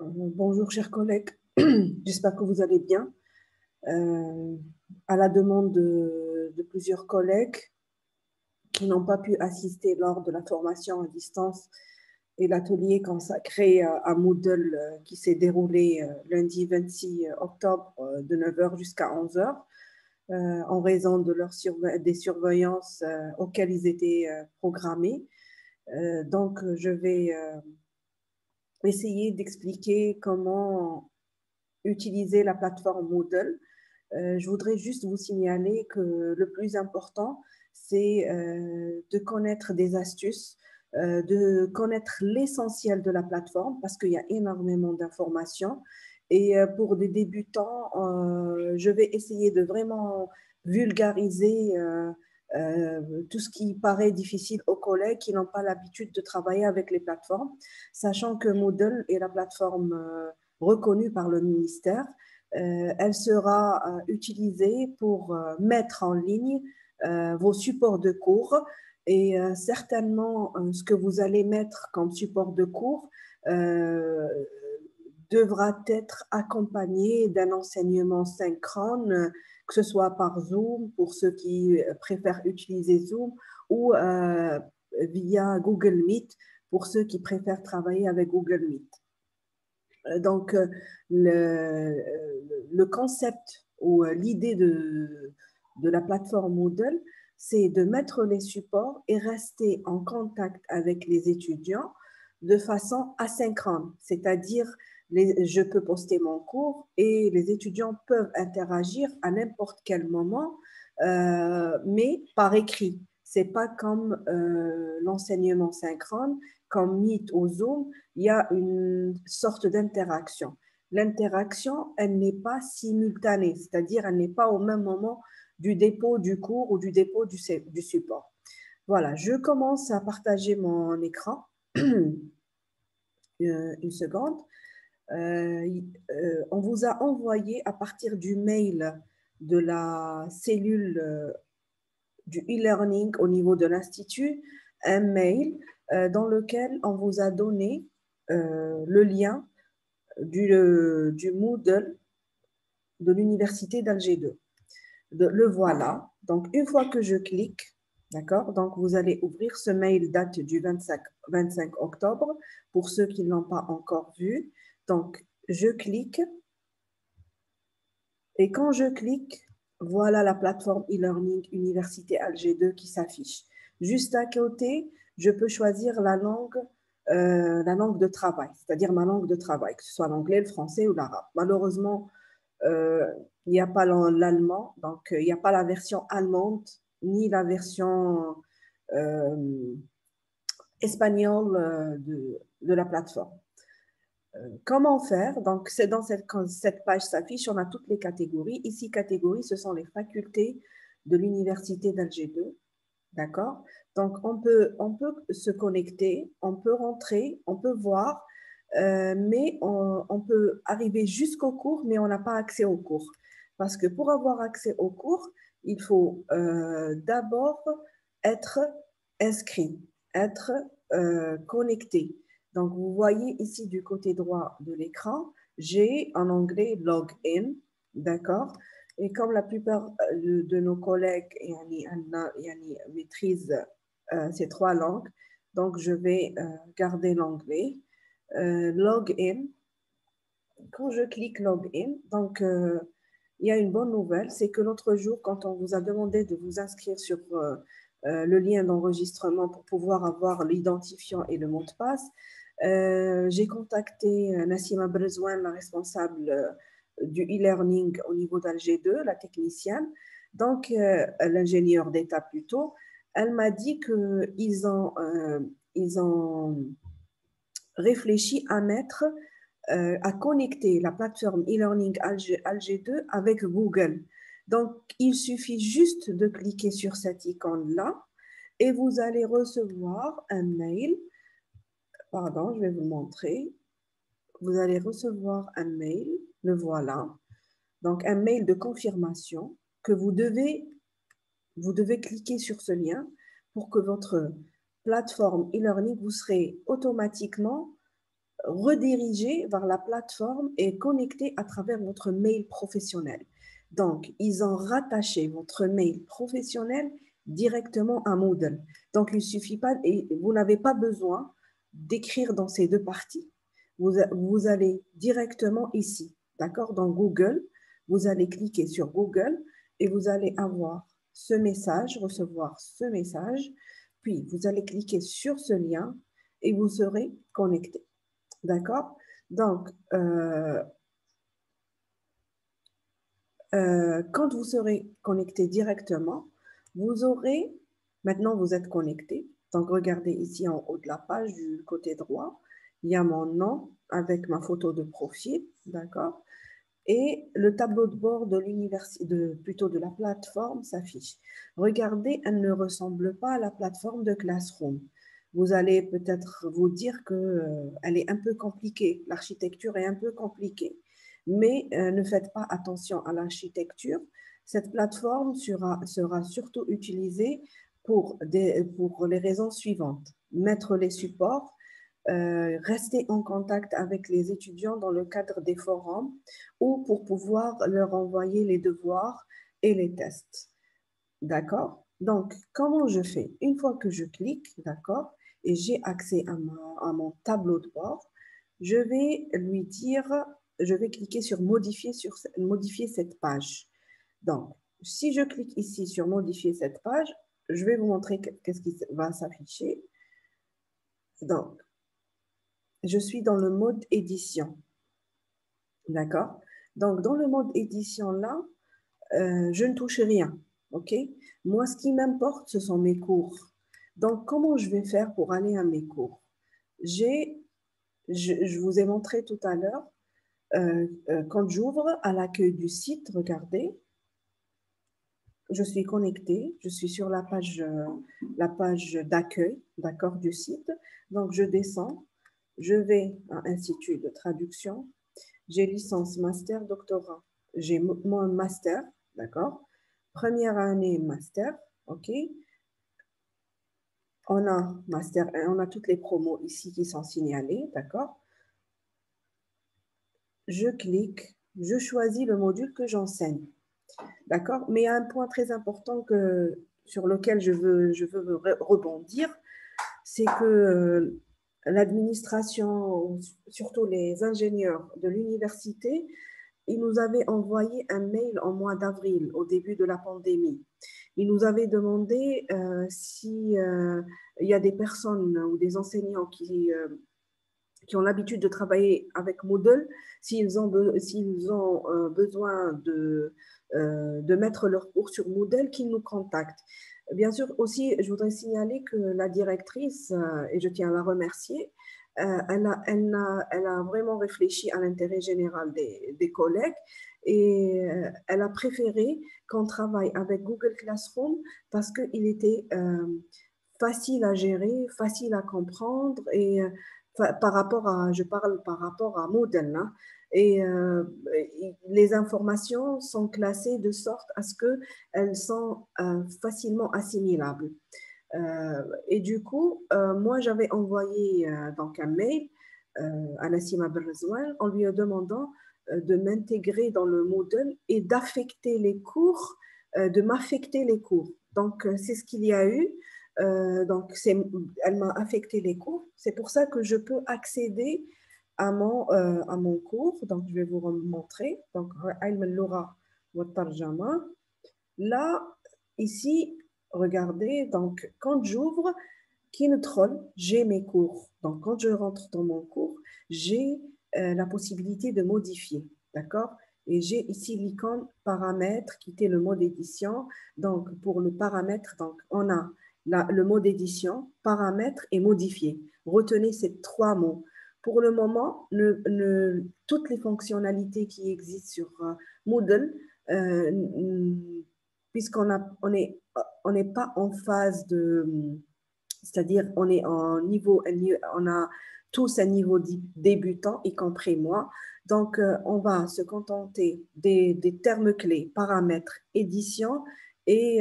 Bonjour, chers collègues. J'espère que vous allez bien. Euh, à la demande de plusieurs collègues qui n'ont pas pu assister lors de la formation à distance et l'atelier consacré à Moodle qui s'est déroulé lundi 26 octobre de 9 heures jusqu'à 11 heures en raison de des surveillances auxquelles ils étaient programmés. Donc, je vais essayer d'expliquer comment utiliser la plateforme Moodle. Je voudrais juste vous signaler que le plus important, c'est de connaître des astuces, de connaître l'essentiel de la plateforme parce qu'il y a énormément d'informations. Et pour des débutants, je vais essayer de vraiment vulgariser tout ce qui paraît difficile aux collègues qui n'ont pas l'habitude de travailler avec les plateformes, sachant que Moodle est la plateforme reconnue par le ministère. Elle sera utilisée pour mettre en ligne vos supports de cours et certainement ce que vous allez mettre comme support de cours devra être accompagné d'un enseignement synchrone, que ce soit par Zoom pour ceux qui préfèrent utiliser Zoom ou via Google Meet pour ceux qui préfèrent travailler avec Google Meet. Donc, le concept ou l'idée de la plateforme Moodle, c'est de mettre les supports et rester en contact avec les étudiants de façon asynchrone, c'est-à-dire je peux poster mon cours et les étudiants peuvent interagir à n'importe quel moment, mais par écrit. C'est pas comme l'enseignement synchrone, comme Meet ou Zoom, il y a une sorte d'interaction. L'interaction, elle n'est pas simultanée, c'est-à-dire elle n'est pas au même moment du dépôt du cours ou du dépôt du support. Voilà, je commence à partager mon écran. Une seconde. On vous a envoyé à partir du mail de la cellule du e-learning au niveau de l'Institut un mail dans lequel on vous a donné le lien du Moodle de l'Université d'Alger 2. Le voilà. Donc, une fois que je clique, d'accord, donc vous allez ouvrir ce mail date du 25 octobre pour ceux qui ne l'ont pas encore vu. Donc, je clique et quand je clique, voilà la plateforme e-learning Université Alger 2 qui s'affiche. Juste à côté, je peux choisir la langue de travail, c'est-à-dire ma langue de travail, que ce soit l'anglais, le français ou l'arabe. Malheureusement, il n'y a pas l'allemand, donc il n'y a pas la version allemande ni la version euh, espagnole de la plateforme. Comment faire? Donc, c'est quand cette page s'affiche, on a toutes les catégories. Ici, catégories, ce sont les facultés de l'Université d'Alger 2. D'accord? Donc, on peut se connecter, on peut rentrer, on peut voir, mais on peut arriver jusqu'au cours, mais on n'a pas accès au cours. Parce que pour avoir accès au cours, il faut d'abord être inscrit, être connecté. Donc, vous voyez ici du côté droit de l'écran, j'ai en anglais login, d'accord? Et comme la plupart de nos collègues maîtrisent ces trois langues, donc je vais garder l'anglais. Login, quand je clique login, donc il y a une bonne nouvelle, c'est que l'autre jour, quand on vous a demandé de vous inscrire sur le lien d'enregistrement pour pouvoir avoir l'identifiant et le mot de passe, j'ai contacté Nassima Brezouane, la responsable du e-learning au niveau d'Alger 2, la technicienne, donc l'ingénieur d'État plutôt. Elle m'a dit ils ont réfléchi à mettre, à connecter la plateforme e-learning Alger 2 avec Google. Donc, il suffit juste de cliquer sur cette icône-là et vous allez recevoir un mail. Pardon, je vais vous montrer. Vous allez recevoir un mail, le voilà. Donc, un mail de confirmation que vous devez cliquer sur ce lien pour que votre plateforme e-learning vous serez automatiquement redirigés vers la plateforme et connectés à travers votre mail professionnel. Donc, ils ont rattaché votre mail professionnel directement à Moodle. Donc, il ne suffit pas, et vous n'avez pas besoin d'écrire dans ces deux parties. Vous allez directement ici, d'accord, dans Google, vous allez cliquer sur Google et vous allez avoir ce message, recevoir ce message, puis vous allez cliquer sur ce lien et vous serez connecté. D'accord? Donc, quand vous serez connecté directement, vous aurez, maintenant vous êtes connecté, donc regardez ici en haut de la page du côté droit, il y a mon nom avec ma photo de profil, d'accord? Et le tableau de bord de l'université, plutôt de la plateforme s'affiche. Regardez, elle ne ressemble pas à la plateforme de Classroom. Vous allez peut-être vous dire qu'elle est un peu compliquée, l'architecture est un peu compliquée, mais ne faites pas attention à l'architecture. Cette plateforme sera surtout utilisée pour les raisons suivantes. Mettre les supports, rester en contact avec les étudiants dans le cadre des forums ou pour pouvoir leur envoyer les devoirs et les tests. D'accord? Donc, comment je fais? Une fois que je clique, d'accord, et j'ai accès à mon tableau de bord, je vais lui dire, je vais cliquer sur modifier cette page. Donc, si je clique ici sur modifier cette page, je vais vous montrer qu'est-ce qui va s'afficher. Donc, je suis dans le mode édition. D'accord? Donc, dans le mode édition là, je ne touche rien. OK? Moi, ce qui m'importe, ce sont mes cours. Donc, comment je vais faire pour aller à mes cours? Je vous ai montré tout à l'heure, quand j'ouvre à l'accueil du site, regardez, je suis connectée, je suis sur la page d'accueil, d'accord, du site. Donc, je descends, je vais à Institut de traduction, j'ai licence, master, doctorat. J'ai mon master, d'accord? Première année master, ok? On a master 1, on a toutes les promos ici qui sont signalées, d'accord? Je clique, je choisis le module que j'enseigne, d'accord? Mais il y a un point très important sur lequel je veux rebondir, c'est que l'administration, surtout les ingénieurs de l'université, ils nous avaient envoyé un mail en mois d'avril, au début de la pandémie. Ils nous avaient demandé si il y a des personnes ou des enseignants qui ont l'habitude de travailler avec Moodle, s'ils ont besoin de mettre leur cours sur Moodle, qu'ils nous contactent. Bien sûr, aussi, je voudrais signaler que la directrice, et je tiens à la remercier, elle a vraiment réfléchi à l'intérêt général des collègues et elle a préféré qu'on travaille avec Google Classroom parce qu'il était facile à gérer, facile à comprendre et je parle par rapport à Moodle, hein, et les informations sont classées de sorte à ce qu'elles sont facilement assimilables. Et du coup, moi, j'avais envoyé donc un mail à Nassima Berrezouane en lui demandant de m'intégrer dans le Moodle et d'affecter les cours, de m'affecter les cours. Donc, c'est ce qu'il y a eu. Donc, elle m'a affecté les cours. C'est pour ça que je peux accéder à mon cours. Donc, je vais vous montrer. Donc, là, ici, regardez, donc quand j'ouvre Kinotroll, j'ai mes cours. Donc quand je rentre dans mon cours, j'ai la possibilité de modifier, d'accord? Et j'ai ici l'icône paramètres qui était le mode édition. Donc pour le paramètre, donc on a le mode édition, paramètres et modifier. Retenez ces trois mots. Pour le moment, toutes les fonctionnalités qui existent sur Moodle, puisqu'on on n'est pas en phase c'est-à-dire on est en niveau, on a tous un niveau débutant, y compris moi. Donc, on va se contenter des termes clés, paramètres, édition et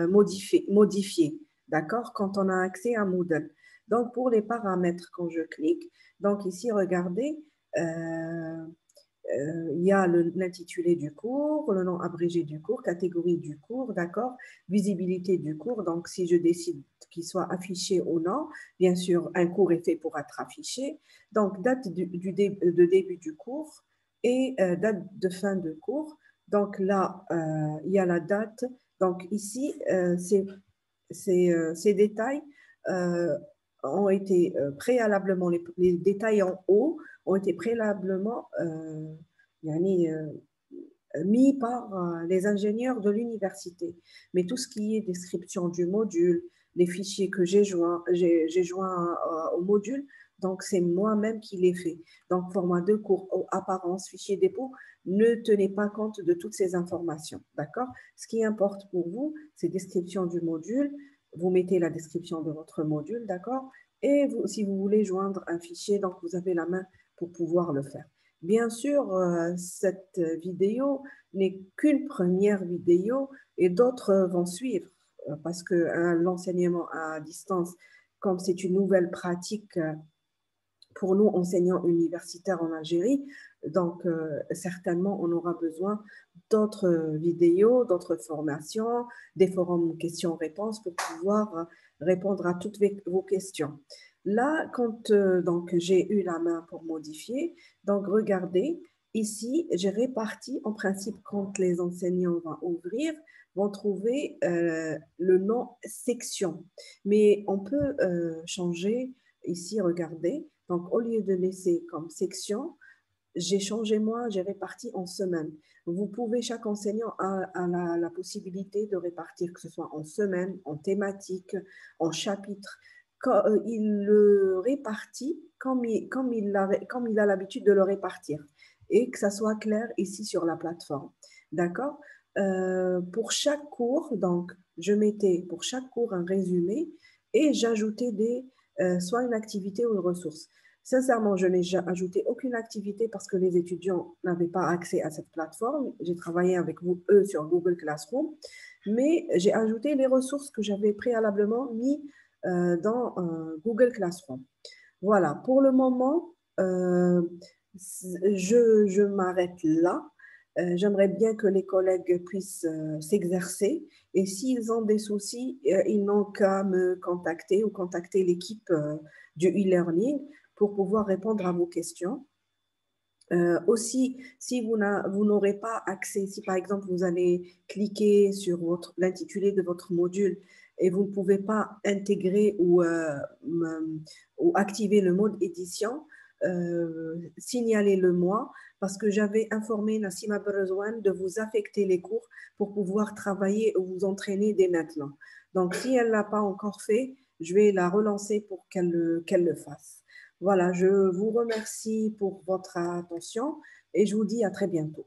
modifier, d'accord, quand on a accès à Moodle. Donc, pour les paramètres, quand je clique, donc ici, regardez, il y a l'intitulé du cours, le nom abrégé du cours, catégorie du cours, d'accord, visibilité du cours. Donc, si je décide qu'il soit affiché ou non, bien sûr, un cours est fait pour être affiché. Donc, date de début du cours et date de fin de cours. Donc là, il y a la date. Donc ici, ces détails ont été préalablement, les détails en haut ont été préalablement mis par les ingénieurs de l'université. Mais tout ce qui est description du module, les fichiers que j'ai joints au module, donc c'est moi-même qui les fait. Donc format de cours, apparence, fichier dépôt, ne tenez pas compte de toutes ces informations, d'accord? Ce qui importe pour vous, c'est description du module. Vous mettez la description de votre module, d'accord? Et vous, si vous voulez joindre un fichier, donc vous avez la main pour pouvoir le faire. Bien sûr, cette vidéo n'est qu'une première vidéo et d'autres vont suivre parce que l'enseignement à distance, comme c'est une nouvelle pratique pour nous, enseignants universitaires en Algérie, donc certainement, on aura besoin d'autres vidéos, d'autres formations, des forums questions-réponses pour pouvoir répondre à toutes vos questions. Là, quand donc j'ai eu la main pour modifier, donc regardez, ici, j'ai réparti, en principe, quand les enseignants vont ouvrir, vont trouver le nom section. Mais on peut changer, ici, regardez, donc au lieu de laisser comme section, j'ai changé moi, j'ai réparti en semaines. Vous pouvez, chaque enseignant a la possibilité de répartir, que ce soit en semaine, en thématique, en chapitre. Quand, il le répartit comme il a l'habitude de le répartir et que ça soit clair ici sur la plateforme. D'accord? Pour chaque cours, donc, je mettais pour chaque cours un résumé et j'ajoutais soit une activité ou une ressource. Sincèrement, je n'ai ajouté aucune activité parce que les étudiants n'avaient pas accès à cette plateforme. J'ai travaillé avec eux sur Google Classroom, mais j'ai ajouté les ressources que j'avais préalablement mis dans Google Classroom. Voilà, pour le moment, je m'arrête là. J'aimerais bien que les collègues puissent s'exercer et s'ils ont des soucis, ils n'ont qu'à me contacter ou contacter l'équipe du e-learning pour pouvoir répondre à vos questions. Aussi, si vous n'aurez pas accès, si par exemple vous allez cliquer sur l'intitulé de votre module et vous ne pouvez pas intégrer ou activer le mode édition, signalez-le moi parce que j'avais informé Nassima Berezouane de vous affecter les cours pour pouvoir travailler ou vous entraîner dès maintenant. Donc, si elle ne l'a pas encore fait, je vais la relancer pour qu'elle le fasse. Voilà, je vous remercie pour votre attention et je vous dis à très bientôt.